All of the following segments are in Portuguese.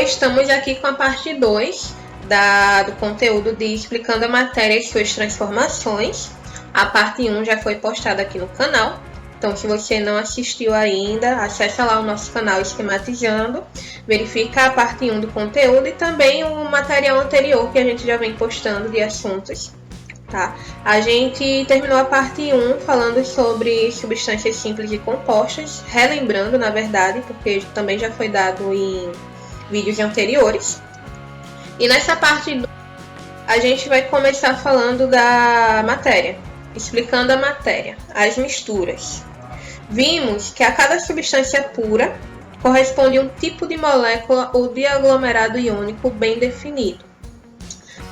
estamos aqui com a parte 2 do conteúdo de Explicando a Matéria e suas transformações. A parte 1 já foi postada aqui no canal. Então, se você não assistiu ainda, acessa lá o nosso canal Esquematizando, verifica a parte 1 do conteúdo e também o material anterior que a gente já vem postando de assuntos. Tá? A gente terminou a parte 1 falando sobre substâncias simples e compostas, relembrando, na verdade, porque também já foi dado em vídeos anteriores. E nessa parte 2, a gente vai começar falando da matéria, explicando a matéria, as misturas. Vimos que a cada substância pura corresponde um tipo de molécula ou de aglomerado iônico bem definido.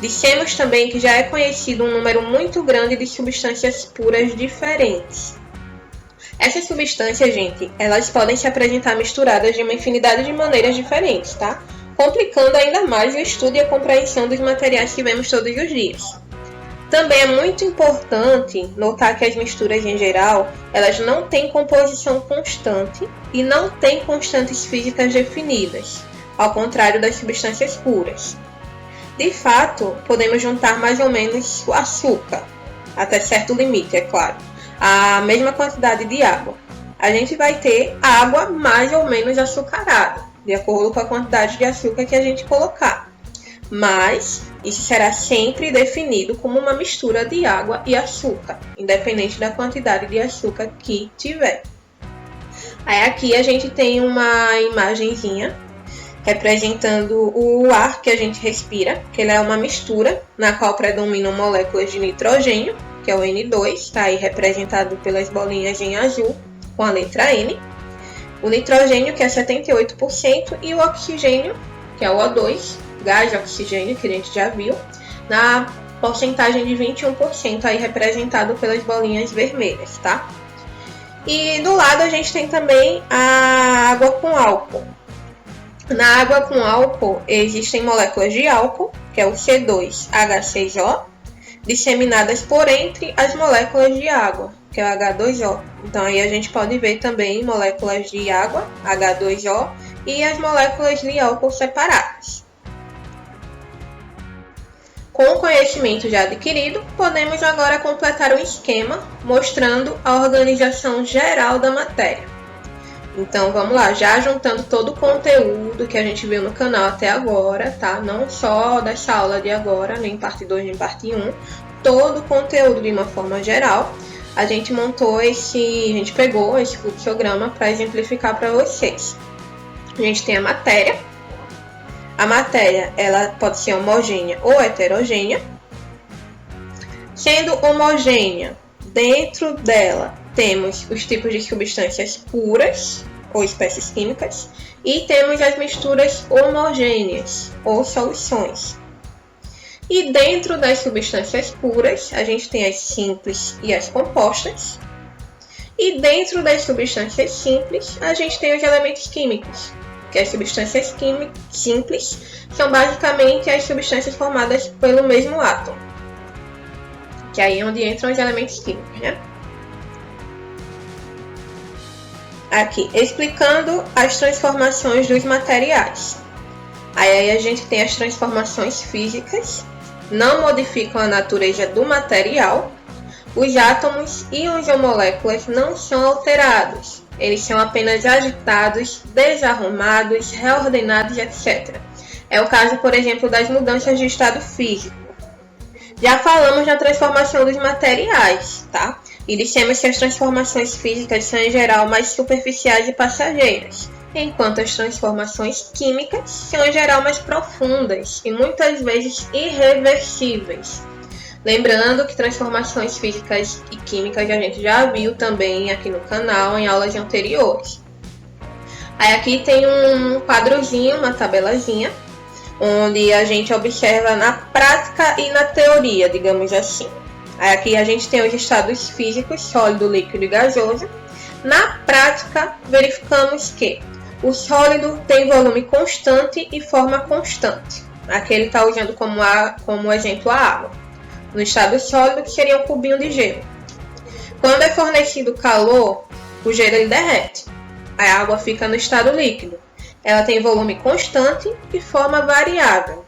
Dissemos também que já é conhecido um número muito grande de substâncias puras diferentes. Essas substâncias, gente, elas podem se apresentar misturadas de uma infinidade de maneiras diferentes, tá? Complicando ainda mais o estudo e a compreensão dos materiais que vemos todos os dias. Também é muito importante notar que as misturas em geral, elas não têm composição constante e não têm constantes físicas definidas, ao contrário das substâncias puras. De fato, podemos juntar mais ou menos o açúcar, até certo limite, é claro, a mesma quantidade de água. A gente vai ter água mais ou menos açucarada, de acordo com a quantidade de açúcar que a gente colocar. Mas isso será sempre definido como uma mistura de água e açúcar, independente da quantidade de açúcar que tiver. Aí aqui a gente tem uma imagenzinha representando o ar que a gente respira, que ele é uma mistura na qual predominam moléculas de nitrogênio, que é o N2, está aí representado pelas bolinhas em azul, com a letra N. O nitrogênio, que é 78%, e o oxigênio, que é o O2, gás de oxigênio, que a gente já viu, na porcentagem de 21%, aí representado pelas bolinhas vermelhas, tá? E do lado a gente tem também a água com álcool. Na água com álcool existem moléculas de álcool, que é o C2H6O, disseminadas por entre as moléculas de água, que é o H2O. Então aí a gente pode ver também moléculas de água, H2O, e as moléculas de álcool separadas. Com o conhecimento já adquirido, podemos agora completar o esquema mostrando a organização geral da matéria. Então vamos lá, já juntando todo o conteúdo que a gente viu no canal até agora, tá? Não só dessa aula de agora, nem parte 2 nem parte 1, todo o conteúdo de uma forma geral. A gente pegou esse fluxograma para exemplificar para vocês. A gente tem a matéria. A matéria, ela pode ser homogênea ou heterogênea. Sendo homogênea, dentro dela temos os tipos de substâncias puras, ou espécies químicas, e temos as misturas homogêneas, ou soluções. E dentro das substâncias puras, a gente tem as simples e as compostas. E dentro das substâncias simples, a gente tem os elementos químicos, que as substâncias simples são basicamente as substâncias formadas pelo mesmo átomo, que aí é onde entram os elementos químicos, né? Aqui, explicando as transformações dos materiais. Aí a gente tem as transformações físicas, não modificam a natureza do material. Os átomos, íons ou moléculas não são alterados. Eles são apenas agitados, desarrumados, reordenados, etc. É o caso, por exemplo, das mudanças de estado físico. Já falamos da transformação dos materiais, tá? E dissemos que as transformações físicas são, em geral, mais superficiais e passageiras, enquanto as transformações químicas são, em geral, mais profundas e muitas vezes irreversíveis. Lembrando que transformações físicas e químicas a gente já viu também aqui no canal em aulas anteriores. Aí aqui tem um quadrozinho, uma tabelazinha, onde a gente observa na prática e na teoria, digamos assim. Aí aqui a gente tem os estados físicos, sólido, líquido e gasoso. Na prática, verificamos que o sólido tem volume constante e forma constante. Aqui ele está usando como exemplo a água. No estado sólido, que seria um cubinho de gelo. Quando é fornecido calor, o gelo ele derrete. A água fica no estado líquido. ela tem volume constante e forma variável.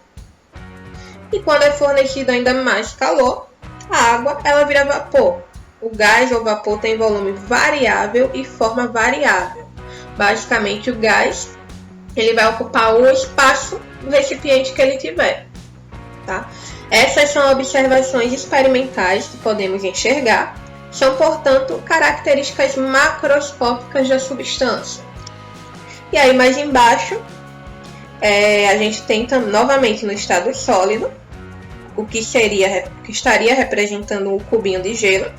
E quando é fornecido ainda mais calor, a água ela vira vapor. O gás ou vapor tem volume variável e forma variável. Basicamente, o gás ele vai ocupar o espaço do recipiente que ele tiver. Tá? Essas são observações experimentais que podemos enxergar. São, portanto, características macroscópicas da substância. E aí, mais embaixo, a gente tem novamente no estado sólido, o que estaria representando um cubinho de gelo.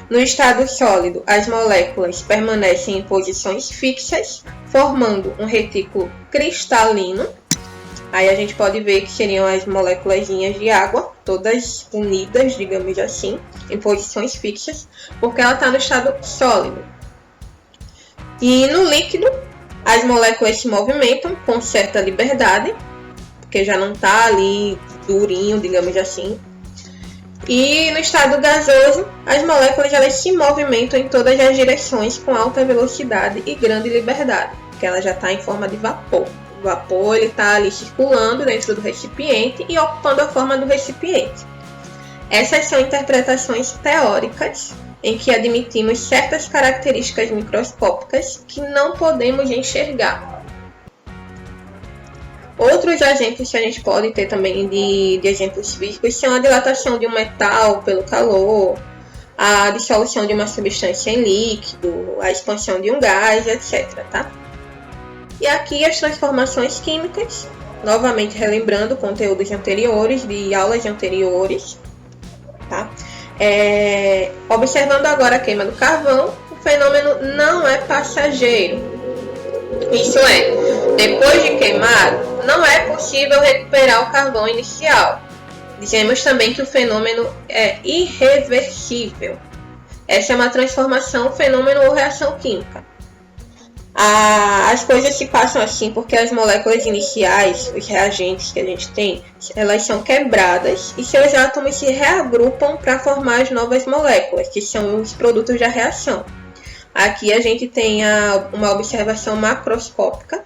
No estado sólido, as moléculas permanecem em posições fixas, formando um retículo cristalino. Aí a gente pode ver que seriam as moléculas de água, todas unidas, digamos assim, em posições fixas, porque ela está no estado sólido. E no líquido, as moléculas se movimentam com certa liberdade, porque já não está ali durinho, digamos assim. E no estado gasoso, as moléculas elas se movimentam em todas as direções com alta velocidade e grande liberdade, porque ela já está em forma de vapor. O vapor está ali circulando dentro do recipiente e ocupando a forma do recipiente. Essas são interpretações teóricas em que admitimos certas características microscópicas que não podemos enxergar. Outros exemplos que a gente pode ter também de exemplos físicos são a dilatação de um metal pelo calor, a dissolução de uma substância em líquido, a expansão de um gás, etc. Tá? E aqui as transformações químicas, novamente relembrando conteúdos anteriores, de aulas anteriores. Tá? Observando agora a queima do carvão, o fenômeno não é passageiro. Isso é, depois de queimado, não é possível recuperar o carvão inicial. Dizemos também que o fenômeno é irreversível. Essa é uma transformação, fenômeno ou reação química. As coisas se passam assim porque as moléculas iniciais, os reagentes que a gente tem, elas são quebradas e seus átomos se reagrupam para formar as novas moléculas, que são os produtos da reação. Aqui a gente tem uma observação macroscópica,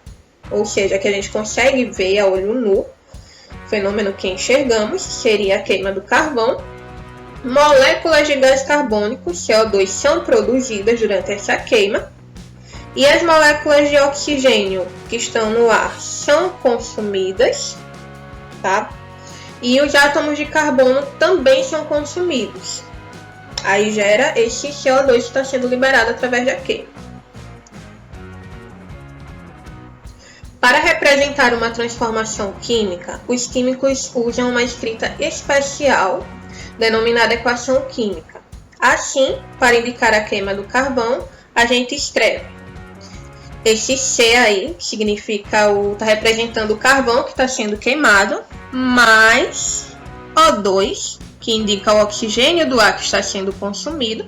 ou seja, que a gente consegue ver a olho nu. O fenômeno que enxergamos seria a queima do carvão. Moléculas de gás carbônico, CO2, são produzidas durante essa queima. E as moléculas de oxigênio que estão no ar são consumidas, tá? E os átomos de carbono também são consumidos. Aí gera esse CO2 que está sendo liberado através da queima. Para representar uma transformação química, os químicos usam uma escrita especial, denominada equação química. Assim, para indicar a queima do carvão, a gente escreve esse C aí, que significa está representando o carvão que está sendo queimado, mais O2, que indica o oxigênio do ar que está sendo consumido.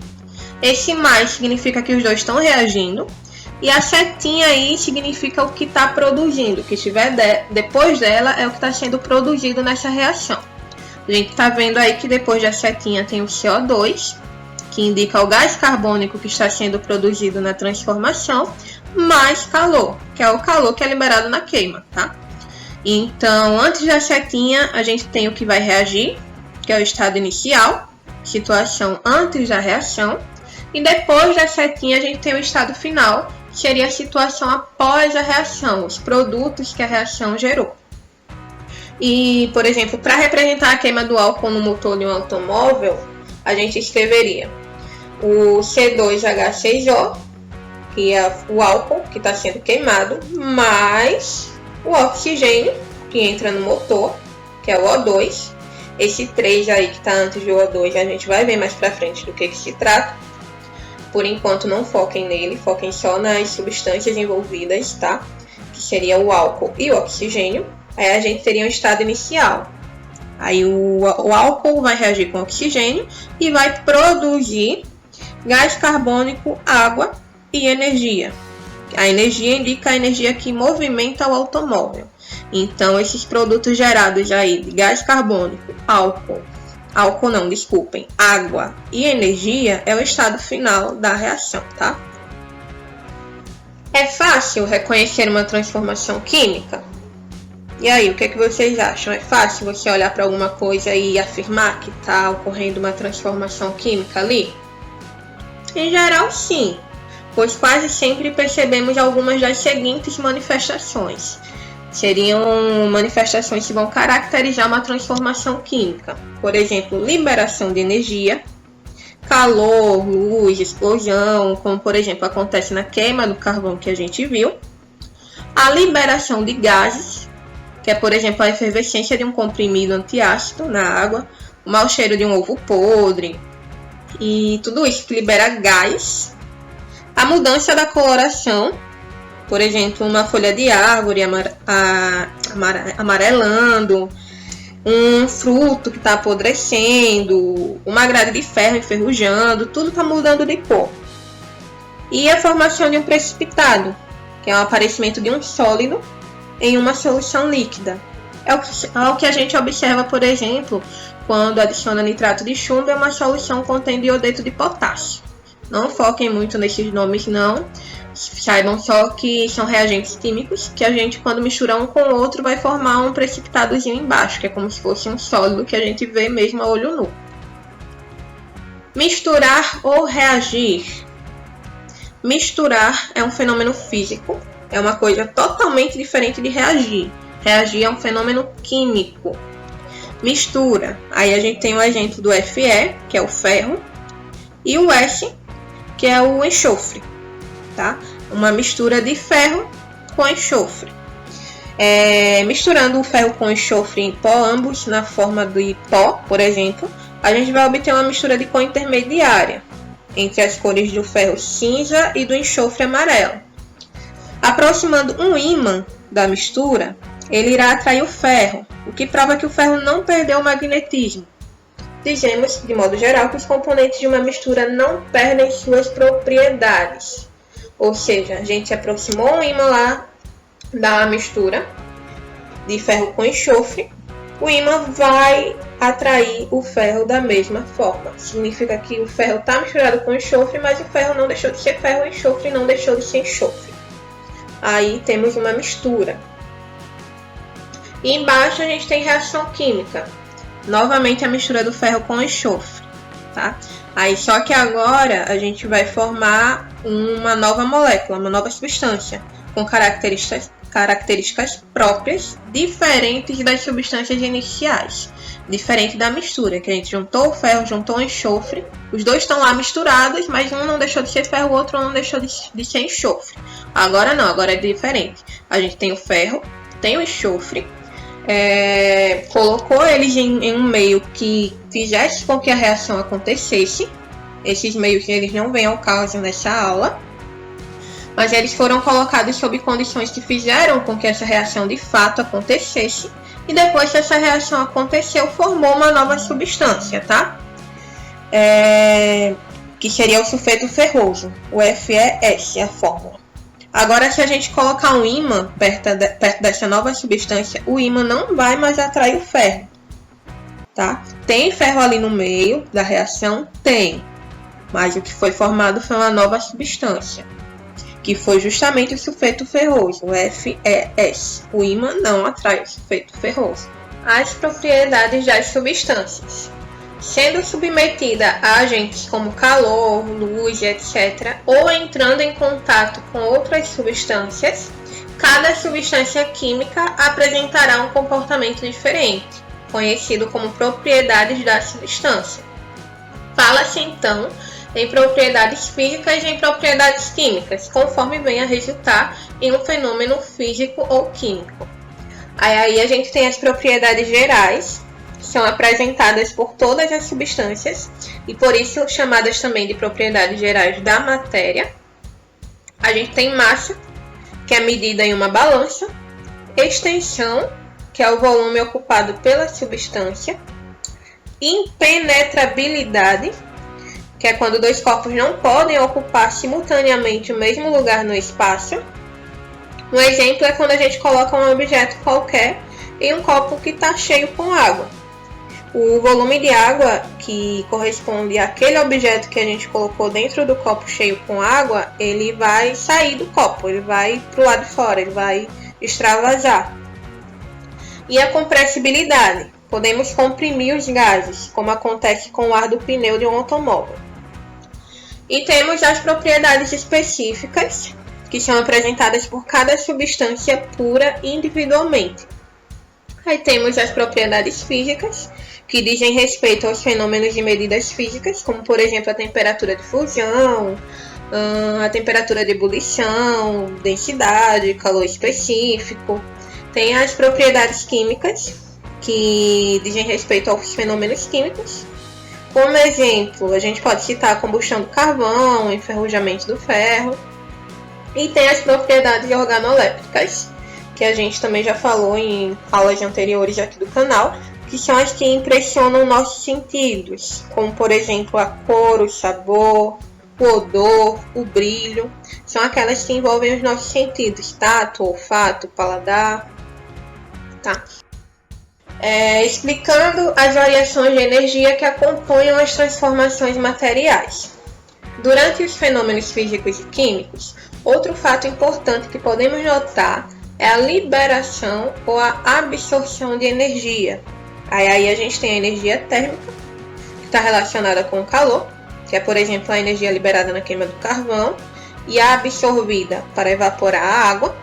Esse mais significa que os dois estão reagindo. E a setinha aí significa o que está produzindo, o que estiver depois dela é o que está sendo produzido nessa reação. A gente está vendo aí que depois da setinha tem o CO2, que indica o gás carbônico que está sendo produzido na transformação, mais calor, que é o calor que é liberado na queima, tá? Então, antes da setinha, a gente tem o que vai reagir, que é o estado inicial, situação antes da reação, e depois da setinha a gente tem o estado final, que seria a situação após a reação, os produtos que a reação gerou. E, por exemplo, para representar a queima do álcool no motor de um automóvel, a gente escreveria o C2H6O, que é o álcool que está sendo queimado, mais o oxigênio que entra no motor, que é o O2. Esse 3 aí que está antes do O2 a gente vai ver mais para frente do que se trata. Por enquanto não foquem nele, foquem só nas substâncias envolvidas, tá? Que seria o álcool e o oxigênio. Aí a gente teria um estado inicial. Aí o álcool vai reagir com oxigênio e vai produzir gás carbônico, água e energia. A energia indica a energia que movimenta o automóvel. Então, esses produtos gerados aí de gás carbônico, água e energia é o estado final da reação, tá? É fácil reconhecer uma transformação química? E aí, o que vocês acham? É fácil você olhar para alguma coisa e afirmar que está ocorrendo uma transformação química ali? Em geral, sim, pois quase sempre percebemos algumas das seguintes manifestações. Seriam manifestações que vão caracterizar uma transformação química. Por exemplo, liberação de energia, calor, luz, explosão, como por exemplo acontece na queima do carvão que a gente viu. A liberação de gases, que é por exemplo a efervescência de um comprimido antiácido na água, o mau cheiro de um ovo podre e tudo isso que libera gás. A mudança da coloração, por exemplo, uma folha de árvore amarelando, um fruto que está apodrecendo, uma grade de ferro enferrujando, tudo está mudando de cor. E a formação de um precipitado, que é o aparecimento de um sólido em uma solução líquida. É o que a gente observa, por exemplo, quando adiciona nitrato de chumbo em uma solução contendo iodeto de potássio. Não foquem muito nesses nomes não, saibam só que são reagentes químicos que a gente, quando mistura um com o outro, vai formar um precipitadozinho embaixo, que é como se fosse um sólido que a gente vê mesmo a olho nu. Misturar ou reagir. Misturar é um fenômeno físico, é uma coisa totalmente diferente de reagir. Reagir é um fenômeno químico. Mistura, aí a gente tem o exemplo do Fe, que é o ferro, e o S, que é o enxofre. Tá? Uma mistura de ferro com enxofre. Misturando o ferro com enxofre em pó, ambos na forma de pó, por exemplo, a gente vai obter uma mistura de cor intermediária entre as cores do ferro cinza e do enxofre amarelo. Aproximando um ímã da mistura, ele irá atrair o ferro, o que prova que o ferro não perdeu o magnetismo. Dizemos, de modo geral, que os componentes de uma mistura não perdem suas propriedades. Ou seja, a gente aproximou um ímã lá da mistura de ferro com enxofre, o ímã vai atrair o ferro da mesma forma. Significa que o ferro está misturado com enxofre, mas o ferro não deixou de ser ferro, o enxofre não deixou de ser enxofre. Aí temos uma mistura. E embaixo a gente tem reação química. Novamente a mistura do ferro com enxofre. Tá? Aí só que agora a gente vai formar uma nova molécula, uma nova substância, com características próprias, diferentes das substâncias iniciais. Diferente da mistura, que a gente juntou o ferro, juntou o enxofre, os dois estão lá misturados, mas um não deixou de ser ferro, o outro não deixou de ser enxofre. Agora não, agora é diferente. A gente tem o ferro, tem o enxofre, colocou eles em um meio que fizesse com que a reação acontecesse. Esses meios eles não vêm ao caso nessa aula, mas eles foram colocados sob condições que fizeram com que essa reação de fato acontecesse, e depois que essa reação aconteceu, formou uma nova substância, tá? Que seria o sulfeto ferroso, o FeS, a fórmula. Agora, se a gente colocar um ímã perto dessa nova substância, o ímã não vai mais atrair o ferro, tá? Tem ferro ali no meio da reação? Tem. Mas o que foi formado foi uma nova substância, que foi justamente o sulfeto ferroso, o FeS. O ímã não atrai o sulfeto ferroso. As propriedades das substâncias. Sendo submetida a agentes como calor, luz, etc., ou entrando em contato com outras substâncias, cada substância química apresentará um comportamento diferente, conhecido como propriedades da substância. Fala-se então em propriedades físicas e em propriedades químicas, conforme venha a resultar em um fenômeno físico ou químico. Aí a gente tem as propriedades gerais, que são apresentadas por todas as substâncias e por isso chamadas também de propriedades gerais da matéria. A gente tem massa, que é medida em uma balança, extensão, que é o volume ocupado pela substância, impenetrabilidade, que é quando dois corpos não podem ocupar simultaneamente o mesmo lugar no espaço. Um exemplo é quando a gente coloca um objeto qualquer em um copo que está cheio com água. O volume de água que corresponde àquele objeto que a gente colocou dentro do copo cheio com água, ele vai sair do copo, ele vai para o lado de fora, ele vai extravasar. E a compressibilidade. Podemos comprimir os gases, como acontece com o ar do pneu de um automóvel. E temos as propriedades específicas, que são apresentadas por cada substância pura individualmente. Aí temos as propriedades físicas, que dizem respeito aos fenômenos de medidas físicas, como por exemplo a temperatura de fusão, a temperatura de ebulição, densidade, calor específico. Tem as propriedades químicas, que dizem respeito aos fenômenos químicos. Como exemplo, a gente pode citar a combustão do carvão, o enferrujamento do ferro. E tem as propriedades organolépticas, que a gente também já falou em aulas anteriores aqui do canal, que são as que impressionam nossos sentidos, como por exemplo a cor, o sabor, o odor, o brilho. São aquelas que envolvem os nossos sentidos, tato, olfato, paladar. Tá? Explicando as variações de energia que acompanham as transformações materiais. Durante os fenômenos físicos e químicos, outro fato importante que podemos notar é a liberação ou a absorção de energia. Aí a gente tem a energia térmica, que está relacionada com o calor, que é, por exemplo, a energia liberada na queima do carvão, e a absorvida para evaporar a água.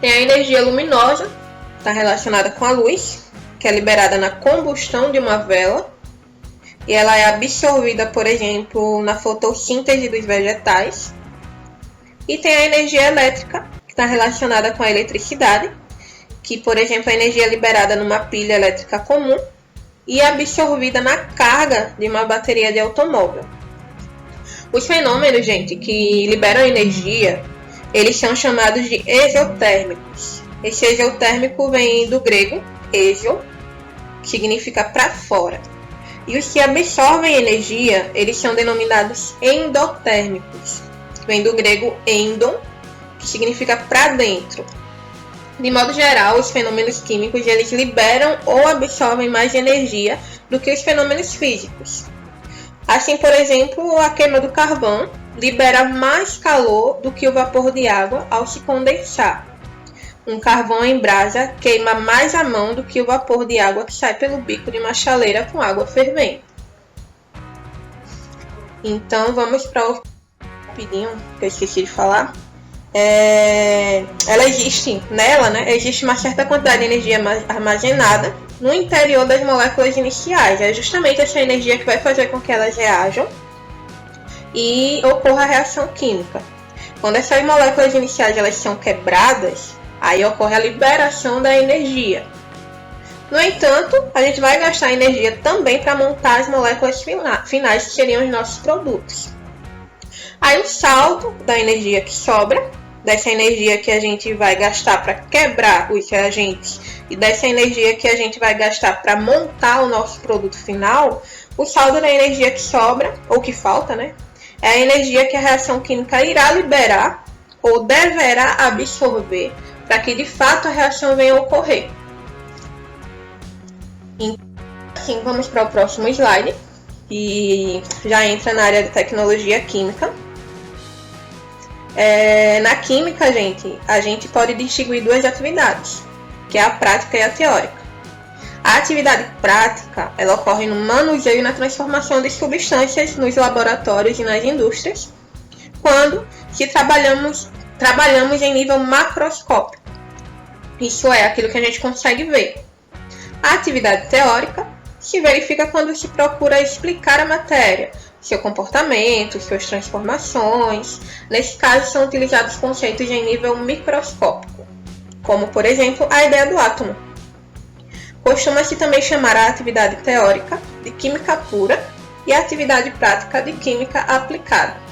Tem a energia luminosa, está relacionada com a luz, que é liberada na combustão de uma vela, e ela é absorvida, por exemplo, na fotossíntese dos vegetais. E tem a energia elétrica, que está relacionada com a eletricidade, que, por exemplo, é a energia liberada numa pilha elétrica comum e absorvida na carga de uma bateria de automóvel. Os fenômenos, gente, que liberam energia, eles são chamados de exotérmicos. Esse exotérmico vem do grego exo, que significa para fora. E os que absorvem energia, eles são denominados endotérmicos. Vem do grego endon, que significa para dentro. De modo geral, os fenômenos químicos eles liberam ou absorvem mais energia do que os fenômenos físicos. Assim, por exemplo, a queima do carvão libera mais calor do que o vapor de água ao se condensar. Um carvão em brasa queima mais a mão do que o vapor de água que sai pelo bico de uma chaleira com água fervendo. Então, vamos para o rapidinho, que eu esqueci de falar. Ela existe nela, né? Existe uma certa quantidade de energia armazenada no interior das moléculas iniciais. É justamente essa energia que vai fazer com que elas reajam e ocorra a reação química. Quando essas moléculas iniciais elas são quebradas, aí ocorre a liberação da energia. No entanto, a gente vai gastar energia também para montar as moléculas finais, que seriam os nossos produtos. Aí o saldo da energia que sobra, dessa energia que a gente vai gastar para quebrar os reagentes e dessa energia que a gente vai gastar para montar o nosso produto final, o saldo da energia que sobra, ou que falta, né? É a energia que a reação química irá liberar ou deverá absorver para que de fato a reação venha a ocorrer. Assim, vamos para o próximo slide, que já entra na área de tecnologia química. Na química, a gente pode distinguir duas atividades, que é a prática e a teórica. A atividade prática, ela ocorre no manuseio e na transformação de substâncias nos laboratórios e nas indústrias, quando se trabalhamos em nível macroscópico. Isso é aquilo que a gente consegue ver. A atividade teórica se verifica quando se procura explicar a matéria, seu comportamento, suas transformações. Nesse caso, são utilizados conceitos em nível microscópico, como, por exemplo, a ideia do átomo. Costuma-se também chamar a atividade teórica de química pura e a atividade prática de química aplicada.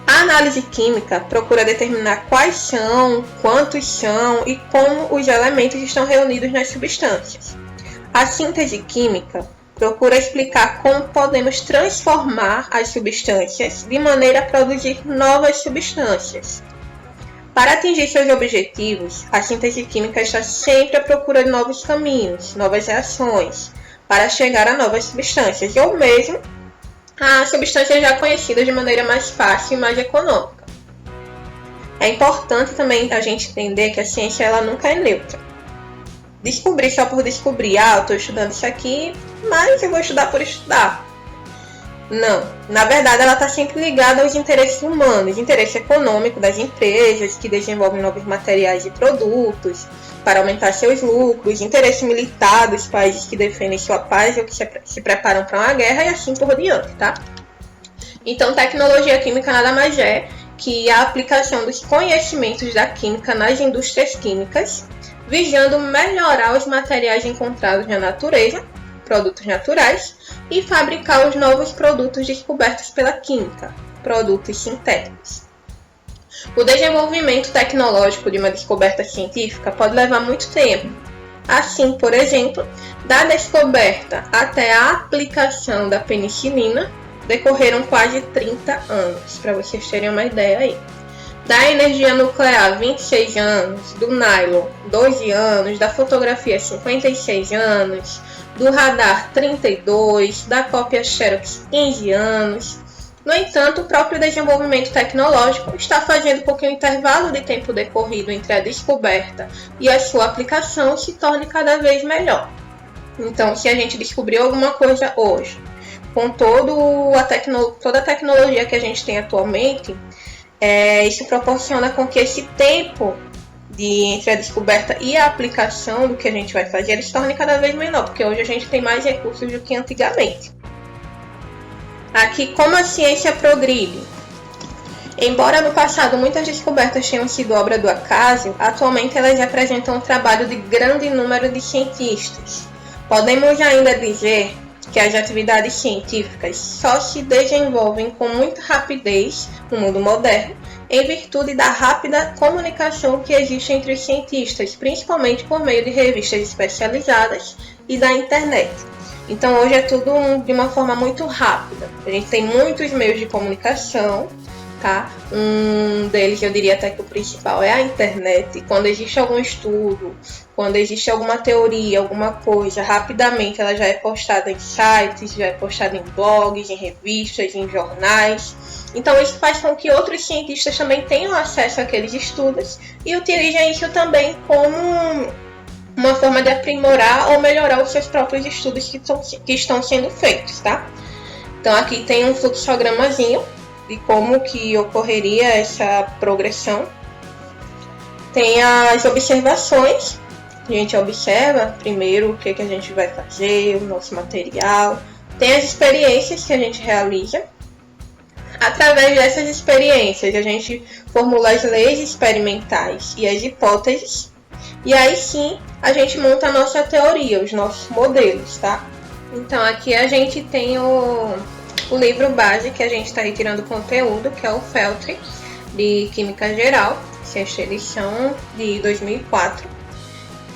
A análise química procura determinar quais são, quantos são e como os elementos estão reunidos nas substâncias. A síntese química procura explicar como podemos transformar as substâncias de maneira a produzir novas substâncias. Para atingir seus objetivos, a síntese química está sempre à procura de novos caminhos, novas reações, para chegar a novas substâncias, ou mesmo a substâncias já conhecidas de maneira mais fácil e mais econômica. É importante também a gente entender que a ciência ela nunca é neutra. Descobrir só por descobrir, eu estou estudando isso aqui, mas eu vou estudar por estudar. Não, na verdade ela está sempre ligada aos interesses humanos, interesse econômico das empresas que desenvolvem novos materiais e produtos para aumentar seus lucros, interesse militar dos países que defendem sua paz ou que se preparam para uma guerra e assim por diante, tá? Então, tecnologia química nada mais é que a aplicação dos conhecimentos da química nas indústrias químicas, visando melhorar os materiais encontrados na natureza, produtos naturais, e fabricar os novos produtos descobertos pela química, produtos sintéticos. O desenvolvimento tecnológico de uma descoberta científica pode levar muito tempo. Assim, por exemplo, da descoberta até a aplicação da penicilina, decorreram quase 30 anos, para vocês terem uma ideia aí. Da energia nuclear, 26 anos, do nylon, 12 anos, da fotografia, 56 anos, do radar, 32, da cópia Xerox, 15 anos. No entanto, o próprio desenvolvimento tecnológico está fazendo com que o intervalo de tempo decorrido entre a descoberta e a sua aplicação se torne cada vez melhor. Então, se a gente descobriu alguma coisa hoje, com toda a tecnologia que a gente tem atualmente, isso proporciona com que esse tempo entre a descoberta e a aplicação do que a gente vai fazer ele se torne cada vez menor, porque hoje a gente tem mais recursos do que antigamente. Aqui, como a ciência progride. Embora no passado muitas descobertas tenham sido obra do acaso, atualmente elas representam um trabalho de grande número de cientistas. Podemos ainda dizer que as atividades científicas só se desenvolvem com muita rapidez no mundo moderno, em virtude da rápida comunicação que existe entre os cientistas, principalmente por meio de revistas especializadas e da internet. Então hoje é tudo de uma forma muito rápida. A gente tem muitos meios de comunicação, tá? Um deles, eu diria até que o principal é a internet. Quando existe algum estudo, quando existe alguma teoria, alguma coisa, rapidamente ela já é postada em sites, já é postada em blogs, em revistas, em jornais. Então isso faz com que outros cientistas também tenham acesso àqueles estudos e utilizem isso também como uma forma de aprimorar ou melhorar os seus próprios estudos que estão sendo feitos, tá? Então aqui tem um fluxogramazinho de como que ocorreria essa progressão. Tem as observações. A gente observa primeiro o que a gente vai fazer, o nosso material. Tem as experiências que a gente realiza. Através dessas experiências, a gente formula as leis experimentais e as hipóteses. E aí sim, a gente monta a nossa teoria, os nossos modelos, tá? Então aqui a gente tem o livro base que a gente está retirando conteúdo, que é o Feltri, de Química Geral, sexta edição de 2004.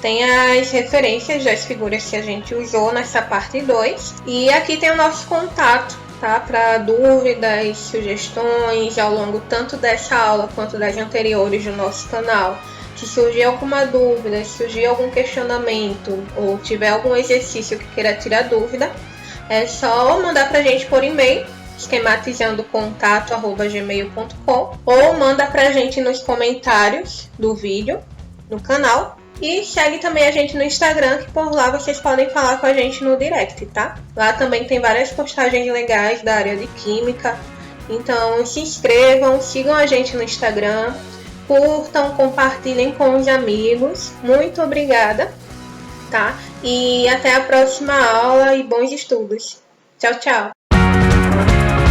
Tem as referências das figuras que a gente usou nessa parte 2. E aqui tem o nosso contato, tá? Para dúvidas, sugestões ao longo tanto dessa aula quanto das anteriores do nosso canal. Se surgir alguma dúvida, se surgir algum questionamento ou tiver algum exercício que queira tirar dúvida, é só mandar pra gente por e-mail, esquematizandocontato@gmail.com, ou manda pra gente nos comentários do vídeo no canal. E segue também a gente no Instagram, que por lá vocês podem falar com a gente no direct, tá? Lá também tem várias postagens legais da área de química. Então se inscrevam, sigam a gente no Instagram, curtam, compartilhem com os amigos. Muito obrigada, tá? E até a próxima aula e bons estudos. Tchau, tchau!